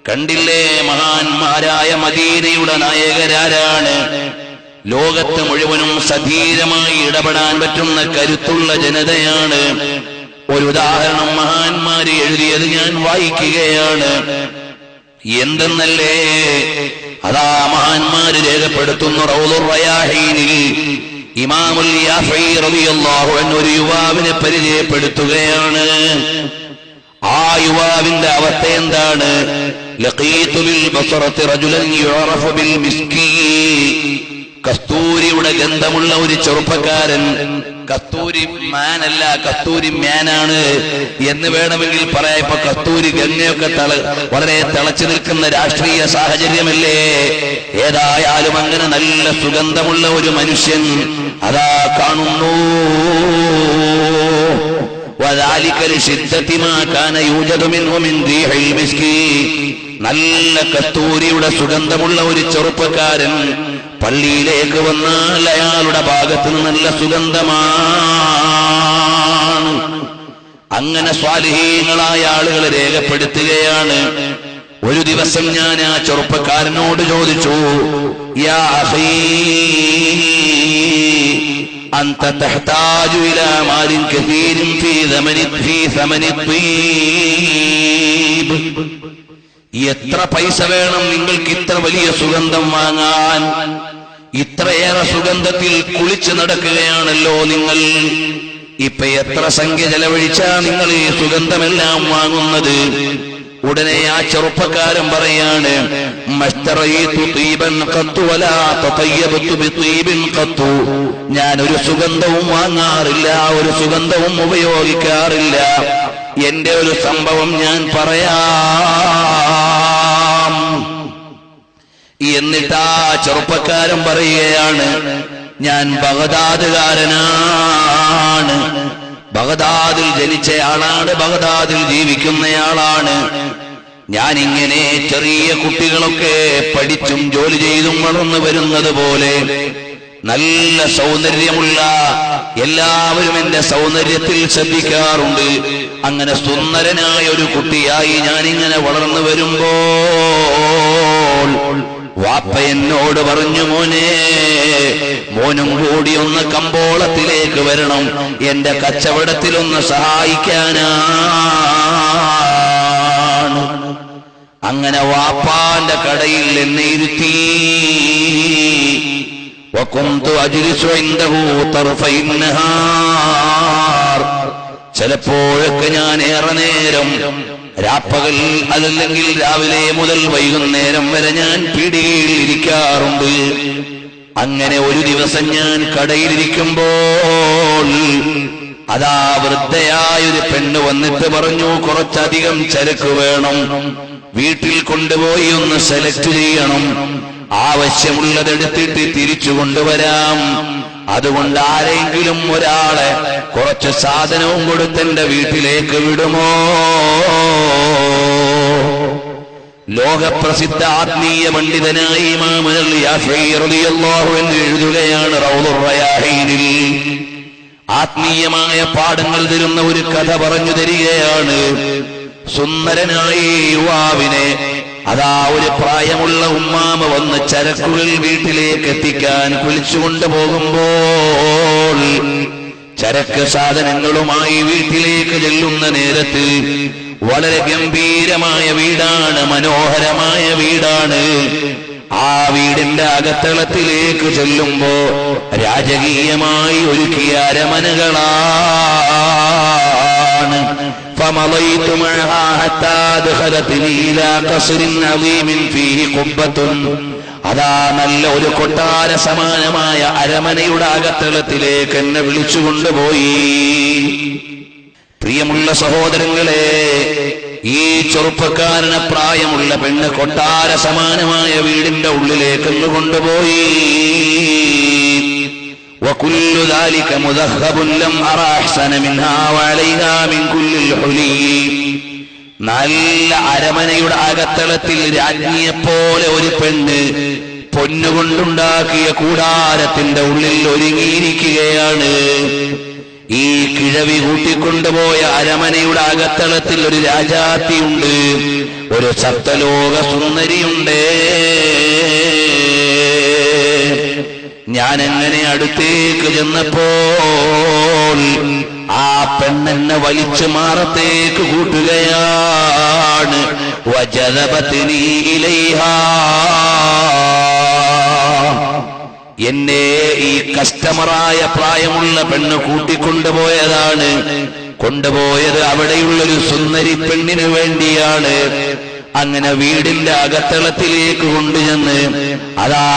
കണ്ടില്ലേ മഹാന്മാരായ മദീനയുടെ നായകരാരാണ്? ലോകത്ത് മുഴുവനും സധീരമായി ഇടപെടാൻ പറ്റുന്ന കരുത്തുള്ള ജനതയാണ്. ഒരു ഉദാഹരണം മഹാന്മാര് എഴുതിയത് ഞാൻ വായിക്കുകയാണ്. എന്തെന്നല്ലേ, അതാ മഹാന്മാര് രേഖപ്പെടുത്തുന്നു. റൗദുർ റയാഹീനിൽ ഇമാമുൽ യാഫഈ റളിയല്ലാഹു അൻഹു ഒരു യുവാവിനെ പരിചയപ്പെടുത്തുകയാണ്. ആ യുവാവിന്റെ അവസ്ഥ എന്താണ്? ലഖീതു ബിൽ ബസറത്തി റജുലൻ യുഅറഫു ബിൽ മിസ്കി. കസ്തൂരിയുടെ ഗന്ധമുള്ള ഒരു ചെറുപ്പക്കാരൻ. കസ്തൂരി മാനല്ല, കസ്തൂരി മ്യാനാണ് എന്ന് വേണമെങ്കിൽ പറയാം. ഇപ്പൊ കസ്തൂരി ഗംഗയൊക്കെ വളരെ തിളച്ചു നിൽക്കുന്ന രാഷ്ട്രീയ സാഹചര്യമല്ലേ. ഏതായാലും അങ്ങനെ നല്ല സുഗന്ധമുള്ള ഒരു മനുഷ്യൻ അതാ കാണുന്നു. നല്ല കസ്തൂരിയുടെ സുഗന്ധമുള്ള ഒരു ചെറുപ്പക്കാരൻ പള്ളിയിലേക്ക് വന്നാൽ അയാളുടെ ഭാഗത്ത് നിന്ന് നല്ല സുഗന്ധമാണ്. അങ്ങനെ സ്വാലിഹീങ്ങളായ ആളുകൾ രേഖപ്പെടുത്തുകയാണ്. ഒരു ദിവസം ഞാൻ ആ ചെറുപ്പക്കാരനോട് ചോദിച്ചു, യാ അഖീ അൻത തഹ്താജു ഇലാ മാലിൻ കസീരിൻ ഫീ സമനി ത്വീബ്. എത്ര പൈസ വേണം നിങ്ങൾക്ക് ഇത്ര വലിയ സുഗന്ധം വാങ്ങാൻ? ഇത്രയേറെ സുഗന്ധത്തിൽ കുളിച്ചു നടക്കുകയാണല്ലോ നിങ്ങൾ. ഇപ്പൊ എത്ര സംഖ്യ ചെലവഴിച്ചാ നിങ്ങൾ ഈ സുഗന്ധമെല്ലാം വാങ്ങുന്നത്? ഉടനെ ആ ചെറുപ്പക്കാരൻ പറയാണ്, ഞാൻ ഒരു സുഗന്ധവും വാങ്ങാറില്ല, ഒരു സുഗന്ധവും ഉപയോഗിക്കാറില്ല. എന്റെ ഒരു സംഭവം ഞാൻ പറയാം. എന്നിട്ട് ആ ചെറുപ്പക്കാരൻ പറയുകയാണ്, ഞാൻ ബഗ്ദാദുകാരനാണ്, ബഗ്ദാദിൽ ജനിച്ചയാളാണ്, ബഗ്ദാദിൽ ജീവിക്കുന്നയാളാണ്. ഞാനിങ്ങനെ ചെറിയ കുട്ടികളൊക്കെ പഠിച്ചും ജോലി ചെയ്തും വളർന്നു വരുന്നത് പോലെ നല്ല സൗന്ദര്യമുള്ള, എല്ലാവരും എന്റെ സൗന്ദര്യത്തിൽ ശ്രദ്ധിക്കാറുണ്ട്. അങ്ങനെ സുന്ദരനായ ഒരു കുട്ടിയായി ഞാനിങ്ങനെ വളർന്നു വരുമ്പോൾ വാപ്പ എന്നോട് പറഞ്ഞു, മോനും കൂടി ഒന്ന് കമ്പോളത്തിലേക്ക് വരണം, എന്റെ കച്ചവടത്തിലൊന്ന് സഹായിക്കാനാണ്. അങ്ങനെ വാപ്പാന്റെ കടയിൽ എന്നെ ഇരുത്തി. വകുന്തു അജ്ലിസു ഇൻദഹു തർഫൈൻ നഹാർ. ചിലപ്പോഴൊക്കെ ഞാൻ ഏറെ നേരം, രാപ്പകൽ അതല്ലെങ്കിൽ രാവിലെ മുതൽ വൈകുന്നേരം വരെ ഞാൻ പീടികയിൽ ഇരിക്കാറുണ്ട്. അങ്ങനെ ഒരു ദിവസം ഞാൻ കടയിലിരിക്കുമ്പോൾ അതാ വൃദ്ധയായൊരു പെണ്ണ് വന്നിട്ട് പറഞ്ഞു, കുറച്ചധികം ചരക്ക് വേണം, വീട്ടിൽ കൊണ്ടുപോയി ഒന്ന് സെലക്ട് ചെയ്യണം, ആവശ്യമുള്ളതെടുത്തിട്ട് തിരിച്ചു കൊണ്ടുവരാം. അതുകൊണ്ട് ആരെങ്കിലും ഒരാളെ കുറച്ച് സാധനവും കൊടുത്തെന്റെ വീട്ടിലേക്ക് വിടുമോ? ലോകപ്രസിദ്ധ ആത്മീയ പണ്ഡിതനായ ഇമാമുൽ യാഫഈ റളിയല്ലാഹു അൻഹു എഴുതുകയാണ് റൗദുർ റയാഹീനിൽ. ആത്മീയമായ പാഠങ്ങൾ തരുന്ന ഒരു കഥ പറഞ്ഞു തരികയാണ്. സുന്ദരനായ യുവാവിനെ അതാ ഒരു പ്രായമുള്ള ഉമ്മാമ വന്ന് ചരക്കുകൾ വീട്ടിലേക്ക് എത്തിക്കാൻ വിളിച്ചുകൊണ്ട് പോകുമ്പോൾ, ചരക്ക് സാധനങ്ങളുമായി വീട്ടിലേക്ക് ചെല്ലുന്ന നേരത്ത് വളരെ ഗംഭീരമായ വീടാണ്, മനോഹരമായ വീടാണ്. ആ വീടിന്റെ അകത്തളത്തിലേക്ക് ചെല്ലുമ്പോ രാജകീയമായി ഒരുക്കിയ അരമനകളാണ്. فمضيت معها حتى دخلتني إلى قصر عظيم فيه قبة. അതാ നല്ല ഒരു കൊട്ടാര സമാനമായ അരമനയുടെ അകത്തളത്തിലേക്ക് എന്നെ വിളിച്ചുകൊണ്ടുപോയി. പ്രിയമുള്ള സഹോദരങ്ങളെ, ഈ ചെറുപ്പക്കാരന് പ്രായമുള്ള പെണ്ണ് കൊട്ടാര സമാനമായ വീടിന്റെ ഉള്ളിലേക്ക് കൊണ്ടുപോയി. وكل ذلك مذهب لم أرى أحسن منها وعليها من كل الحلي. നല്ല അരമനയുടെ അകത്തളത്തിൽ രാജ്ഞിയെപ്പോലെ ഒരു പെണ്ണ് പൊന്നുകൊണ്ടുണ്ടാക്കിയ കൂടാരത്തിന്റെ ഉള്ളിൽ ഒരുങ്ങിയിരിക്കുകയാണ്. ഈ കിഴവി കൂട്ടിക്കൊണ്ടുപോയ അരമനയുടെ അകത്തളത്തിൽ ഒരു രാജാത്തിയുണ്ട്, ഒരു സപ്തലോക സുന്ദരിയുണ്ട്. ഞാൻ എങ്ങനെ അടുത്തേക്ക് ചെന്നപ്പോൾ ആ പെണ്ണെന്നെ വലിച്ചു മാറത്തേക്ക് കൂട്ടുകയാണ്. വജദബത്നി ഇലൈഹാ, എന്നെ ഈ കസ്റ്റമറായ പ്രായമുള്ള പെണ്ണ് കൂട്ടിക്കൊണ്ടുപോയതാണ്. കൊണ്ടുപോയത് അവിടെയുള്ളൊരു സുന്ദരി പെണ്ണിനു വേണ്ടിയാണ്. അങ്ങനെ വീടിന്റെ അകത്തളത്തിലേക്ക് കൊണ്ടുചെന്ന് അതാ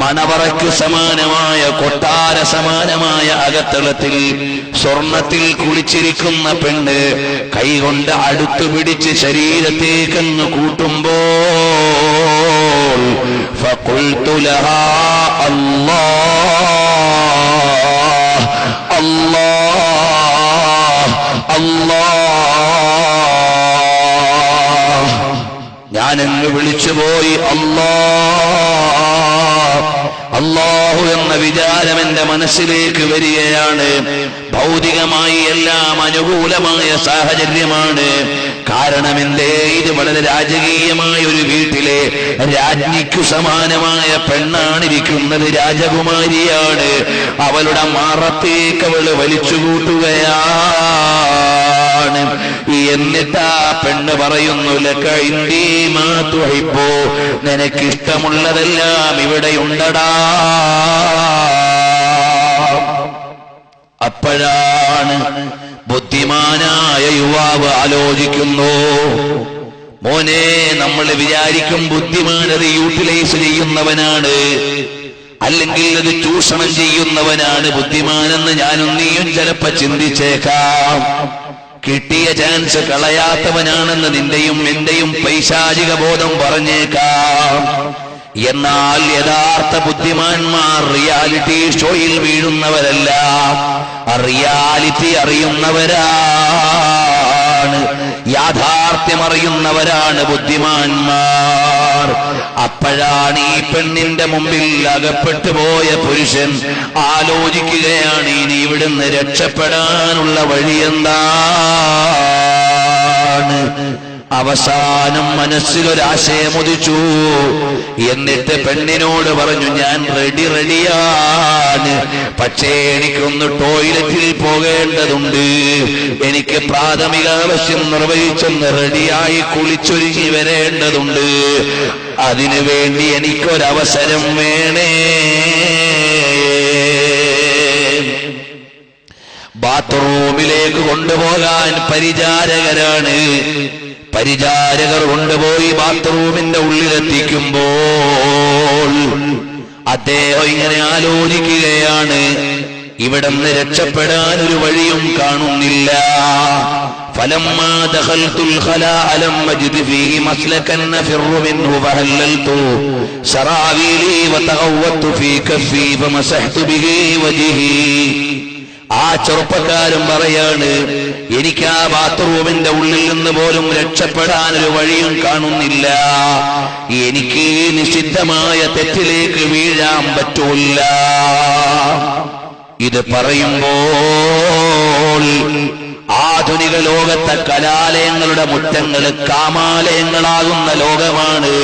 മണവറയ്ക്ക് സമാനമായ, കൊട്ടാര സമാനമായ അകത്തളത്തിൽ സ്വർണത്തിൽ കുളിച്ചിരിക്കുന്ന പെണ്ണ് കൈകൊണ്ട് അടുത്തു പിടിച്ച് ശരീരത്തേക്കങ്ങ് കൂട്ടുമ്പോൾ ഫഖുൽതു ലഹാ അല്ലാഹ് അല്ലാഹ് അല്ലാഹ്, ഞാനങ്ങ് വിളിച്ചുപോയി അല്ലാഹ് അല്ലാഹു എന്ന വിചാരം എന്റെ മനസ്സിലേക്ക് വരികയാണ്. ഭൗതികമായി എല്ലാം അനുകൂലമായ സാഹചര്യമാണ്. കാരണം എന്തേ, ഇത് വളരെ രാജകീയമായ ഒരു വീട്ടിലെ രാജ്ഞിക്കു സമാനമായ പെണ്ണാണിരിക്കുന്നത്, രാജകുമാരിയാണ്. അവളുടെ മാറത്തേക്ക് അവള് വലിച്ചുകൂട്ടുകയാണ്. എന്നിട്ടാ പെണ്ണ് പറയുന്നു, ലക ഇന്ദീ മാ തുഹിബ്ബു, നിനക്കിഷ്ടമുള്ളതെല്ലാം ഇവിടെയുണ്ടടാ. അപ്പോഴാണ് ബുദ്ധിമാനായ യുവാവ് ആലോചിക്കുന്നു, മോനെ, നമ്മൾ വിചാരിക്കും ബുദ്ധിമാനത് യൂട്ടിലൈസ് ചെയ്യുന്നവനാണ്, അല്ലെങ്കിൽ അത് ചൂഷണം ചെയ്യുന്നവനാണ് ബുദ്ധിമാനെന്ന് ഞാനും നീയും ചിലപ്പോ ചിന്തിച്ചേക്കാം. കിട്ടിയ ചാൻസ് കളയാത്തവനാണെന്ന് നിന്റെയും എന്റെയും പൈശാചിക ബോധം പറഞ്ഞേക്കാം. എന്നാൽ യഥാർത്ഥ ബുദ്ധിമാന്മാർ റിയാലിറ്റി ഷോയിൽ വീഴുന്നവരല്ല, റിയാലിറ്റി അറിയുന്നവരാണ്, യാഥാർത്ഥ്യമറിയുന്നവരാണ് ബുദ്ധിമാന്മാർ. അപ്പോഴാണ് ഈ പെണ്ണിന്റെ മുമ്പിൽ അകപ്പെട്ടു പോയ പുരുഷൻ ആലോചിക്കുകയാണ്, ഇനി ഇവിടുന്ന് രക്ഷപ്പെടാനുള്ള വഴിയെന്താണ്. അവസാനം മനസ്സിലൊരാശയമുദിച്ചു. എന്നിട്ട് പെണ്ണിനോട് പറഞ്ഞു, ഞാൻ റെഡിയാണ്, പക്ഷേ എനിക്കൊന്ന് ടോയ്ലറ്റിൽ പോകേണ്ടതുണ്ട്, എനിക്ക് പ്രാഥമിക ആവശ്യം നിർവഹിച്ചൊന്ന് റെഡിയായി കുളിച്ചൊരുങ്ങി വരേണ്ടതുണ്ട്, അതിനുവേണ്ടി എനിക്കൊരവസരം വേണേ. ബാത്റൂമിലേക്ക് കൊണ്ടുപോകാൻ പരിചാരകരാണ്. പരിചാരകർ കൊണ്ടുപോയി ബാത്റൂമിന്റെ ഉള്ളിലെത്തിക്കുമ്പോൾ അദ്ദേഹം ഇങ്ങനെ ആലോചിക്കുകയാണ്, ഇവിടുന്ന് രക്ഷപ്പെടാൻ ഒരു വഴിയും കാണുന്നില്ല. فلما دخلت الخلاء لم أجد فيه مسلكا أفر منه فهللت سراويلي وتغوطت في كفي فمسحت به وجهي. ആ ചെറുപ്പക്കാരൻ പറയാണ്, എനിക്ക് ആ ബാത്റൂമിന്റെ ഉള്ളിൽ നിന്ന് പോലും രക്ഷപ്പെടാൻ ഒരു വഴിയും കാണുന്നില്ല, എനിക്ക് നിഷിദ്ധമായ തെറ്റിലേക്ക് വീഴാൻ പറ്റൂല്ല. ഇത് പറയുമ്പോൾ ആധുനിക ലോകത്തെ കലാലയങ്ങളുടെ മുറ്റങ്ങൾ കാമാലയങ്ങളാകുന്ന ലോകമാണ്.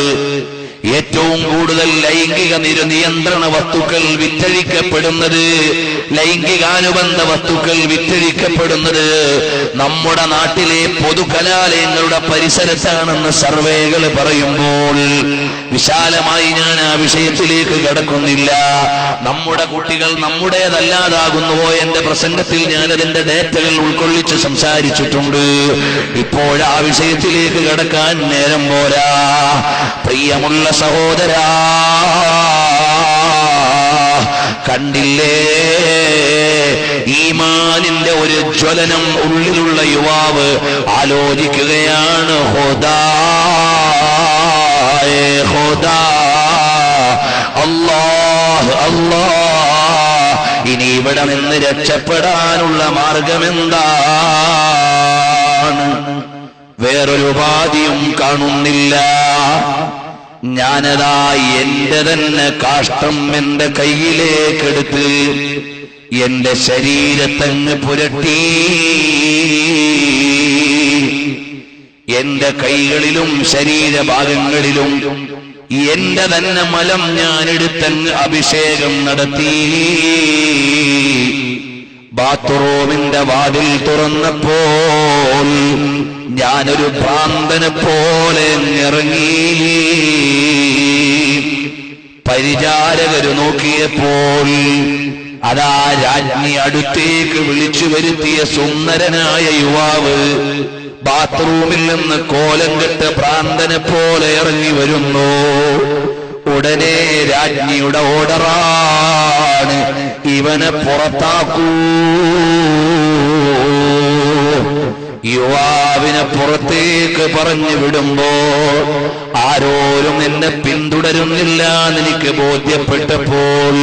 ഏറ്റവും കൂടുതൽ ലൈംഗിക നിയന്ത്രണ വസ്തുക്കൾ വിറ്റഴിക്കപ്പെടുന്നത്, ലൈംഗികാനുബന്ധ വസ്തുക്കൾ വിറ്റഴിക്കപ്പെടുന്നത് നമ്മുടെ നാട്ടിലെ പൊതുകലാലയങ്ങളുടെ പരിസരത്താണെന്ന് സർവേകൾ പറയുമ്പോൾ വിശാലമായി ഞാൻ ആ വിഷയത്തിലേക്ക് കടക്കുന്നില്ല. നമ്മുടെ കുട്ടികൾ നമ്മുടേതല്ലാതാകുന്നുവോ? എന്റെ പ്രസംഗത്തിൽ ഞാൻ അതിന്റെ ഡേറ്റകൾ ഉൾക്കൊള്ളിച്ച് സംസാരിച്ചിട്ടുണ്ട്. ഇപ്പോൾ ആ വിഷയത്തിലേക്ക് കടക്കാൻ നേരം പോരാ. പ്രിയമുള്ള സഹോദരാ, കണ്ടില്ലേ ഈമാനിന്റെ ഒരു ജ്വലനം ഉള്ളിലുള്ള യുവാവ് ആലോചിക്കുകയാണ്, ഖുദാ അല്ലാഹ് അല്ലാഹ്, ഇനി ഇവിടെ നിന്ന് രക്ഷപ്പെടാനുള്ള മാർഗമെന്താണ്? വേറൊരു ഉപാധിയും കാണുന്നില്ല. ഞാനതാ എന്റെ തന്നെ കാഷ്ടം എന്റെ കയ്യിലേക്കെടുത്ത് എന്റെ ശരീരത്തങ്ങ് പുരട്ടി. എന്റെ കൈകളിലും ശരീരഭാഗങ്ങളിലും എന്റെ തന്നെ മലം ഞാനെടുത്തങ്ങ് അഭിഷേകം നടത്തി. ബാത്റൂമിന്റെ വാതിൽ തുറന്നപ്പോൾ ഞാനൊരു ഭ്രാന്തനെ പോലെ ഇറങ്ങി. പരിചാരകര് നോക്കിയപ്പോൾ അതാ രാജ്ഞി അടുത്തേക്ക് വിളിച്ചു വരുത്തിയ സുന്ദരനായ യുവാവ് ബാത്റൂമിൽ നിന്ന് കോലം കെട്ട് ഭ്രാന്തനെ പോലെ ഇറങ്ങി വരുന്നു. ഉടനെ രാജ്ഞിയുടെ ഓർഡറാണ്, ഇവനെ പുറത്താക്കൂ. യുവാവിനെ പുറത്തേക്ക് പറഞ്ഞു വിടുമ്പോ ആരോരും എന്നെ പിന്തുടരുന്നില്ല എന്നെനിക്ക് ബോധ്യപ്പെട്ടപ്പോൾ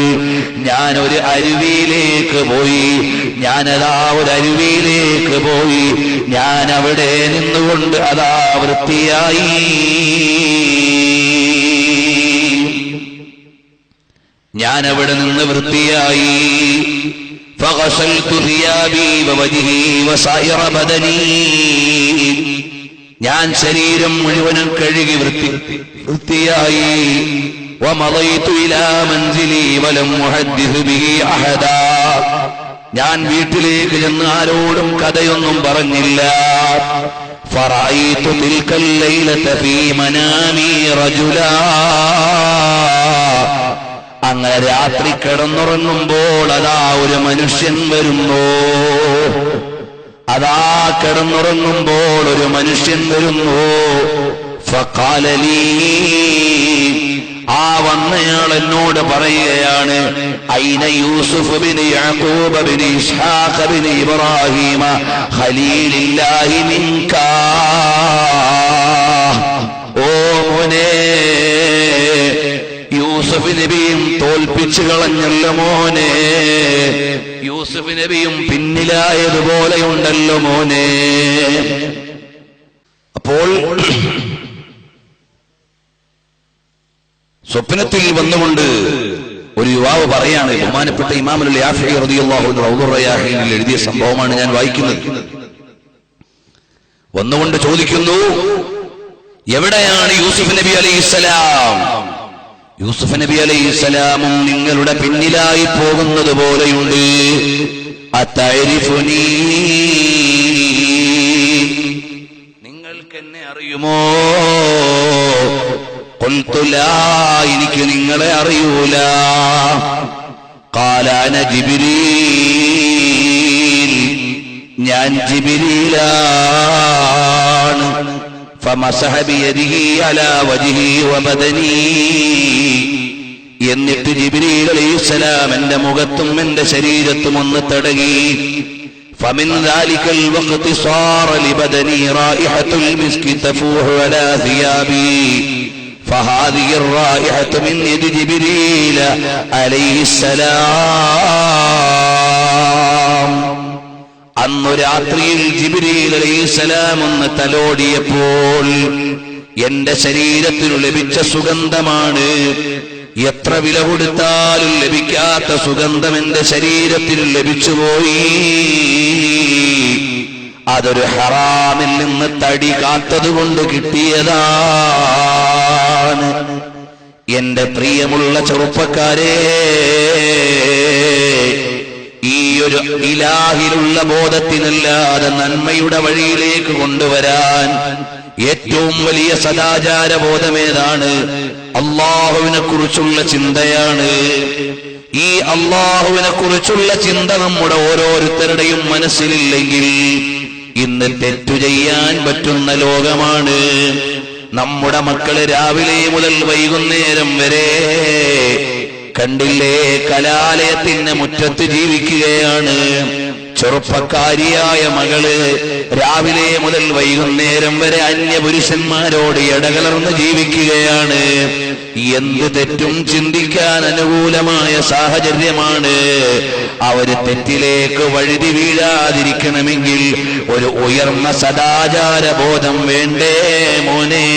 ഞാനൊരു അരുവിയിലേക്ക് പോയി. ഞാനതാ ഒരു അരുവിയിലേക്ക് പോയി. ഞാൻ അവിടെ നിന്നുകൊണ്ട് അതാ വൃത്തിയായി. ഞാനവിടെ നിന്ന് വൃത്തിയായി. فغسلت ثيابي ووجهي وسائر بدني. ഞാൻ ശരീരം മുഴുവനും കഴുകി വൃത്തിയായി. ومضيت إلى منزلي ولم أحدث به أحدا. ഞാൻ വീട്ടിലേക്ക് ചെന്ന് ആരോടും കഥയൊന്നും പറഞ്ഞില്ല. فرأيت تلك الليلة في منامي رجلا. അങ്ങനെ രാത്രി കിടന്നുറങ്ങുമ്പോൾ അതാ ഒരു മനുഷ്യൻ വരുന്നു. അതാ കിടന്നുറങ്ങുമ്പോൾ ഒരു മനുഷ്യൻ വരുന്നു. ഫഖാല ലീ, ആ വന്നയാൾ എന്നോട് പറയുകയാണ്, ഐന യൂസുഫ് ബിൻ യഅഖൂബ ബിൻ ഇസ്ഹാഖ ബിൻ ഇബ്രാഹിമ ഖലീലില്ലാഹി മിൻക. ഓ മോനെ, യൂസുഫ് നബിയും തോൽപ്പിച്ചു കളഞ്ഞല്ലോ മോനെ. യൂസുഫ് നബിയും പിന്നിലായതുപോലെയുണ്ടല്ലോ മോനെ. അപ്പോൾ സ്വപ്നത്തിൽ വന്നുകൊണ്ട് ഒരു യുവാവ് പറയാണ്, ബഹുമാനപ്പെട്ട ഇമാമുൽ യാഫിഈ റളിയല്ലാഹു അൻഹു റൗദുർ റയാഹീനിൽ എഴുതിയ സംഭവമാണ് ഞാൻ വായിക്കുന്നത്. വന്നുകൊണ്ട് ചോദിക്കുന്നു, എവിടെയാണ് യൂസുഫ് നബി അലൈഹിസ്സലാം? യൂസുഫ് നബി അലൈഹിസ്സലാമും നിങ്ങളുടെ പിന്നിലായി പോകുന്നത് പോലെയുണ്ട്. അതഅരിഫുനീ, നിങ്ങൾക്കെന്നെ അറിയുമോ? ഖുൽതു ലാ, എനിക്ക് നിങ്ങളെ അറിയൂല. ഖാല അന ജിബ്രീൽ, ഞാൻ ജിബ്രീലാണ്. ഫമസഹ ബിയദിഹി അലാ വജ്ഹി വബദനി. എന്നിട്ട് ജിബ്രീൽ അലൈഹിസ്സലാം എന്റെ മുഖത്തും എന്റെ ശരീരത്തും ഒന്ന് തടകി. ഫമിൻ ദാലികൽ വഖ്തി സാറ ലിബദനി റായിഹത്തുൽ മിസ്കി തഫൂഹു അലാ സിയാബി. ഫഹാദിഹി റായിഹത്തു മിൻ യദി ജിബ്രീൽ അലൈഹിസ്സലാം. അന്നു രാത്രിയിൽ ജിബ്രീൽ അലൈഹിസ്സലാം ഒന്ന് തലോടിയപ്പോൾ എന്റെ ശരീരത്തിനു ലഭിച്ച സുഗന്ധമാണ്. എത്ര വില കൊടുത്താലും ലഭിക്കാത്ത സുഗന്ധം എന്റെ ശരീരത്തിന് ലഭിച്ചുപോയി. അതൊരു ഹറാമിൽ നിന്ന് തടി കാത്തതുകൊണ്ട് കിട്ടിയതാണ്. എന്റെ പ്രിയമുള്ള ചെറുപ്പക്കാരെ, ഈ ഒരു ഇലാഹിലുള്ള ബോധത്തിനല്ലാതെ നന്മയുടെ വഴിയിലേക്ക് കൊണ്ടുവരാൻ ഏറ്റവും വലിയ സദാചാര ബോധമേതാണ്? അള്ളാഹുവിനെ കുറിച്ചുള്ള ചിന്തയാണ്. ഈ അള്ളാഹുവിനെ കുറിച്ചുള്ള ചിന്ത നമ്മുടെ ഓരോരുത്തരുടെയും മനസ്സിലില്ലെങ്കിൽ ഇന്ന് തെറ്റു ചെയ്യാൻ പറ്റുന്ന ലോകമാണ്. നമ്മുടെ മക്കള് രാവിലെ മുതൽ വൈകുന്നേരം വരെ കണ്ടില്ലേ, കലാലയത്തിന്റെ മുറ്റത്ത് ജീവിക്കുകയാണ്. ചെറുപ്പക്കാരിയായ മകള് രാവിലെ മുതൽ വൈകുന്നേരം വരെ അന്യപുരുഷന്മാരോട് ഇടകലർന്ന് ജീവിക്കുകയാണ്. എന്ത് തെറ്റും ചിന്തിക്കാൻ അനുകൂലമായ സാഹചര്യമാണ്. അവര് തെറ്റിലേക്ക് വഴുതി വീഴാതിരിക്കണമെങ്കിൽ ഒരു ഉയർന്ന സദാചാര ബോധം വേണ്ടേ മോനെ?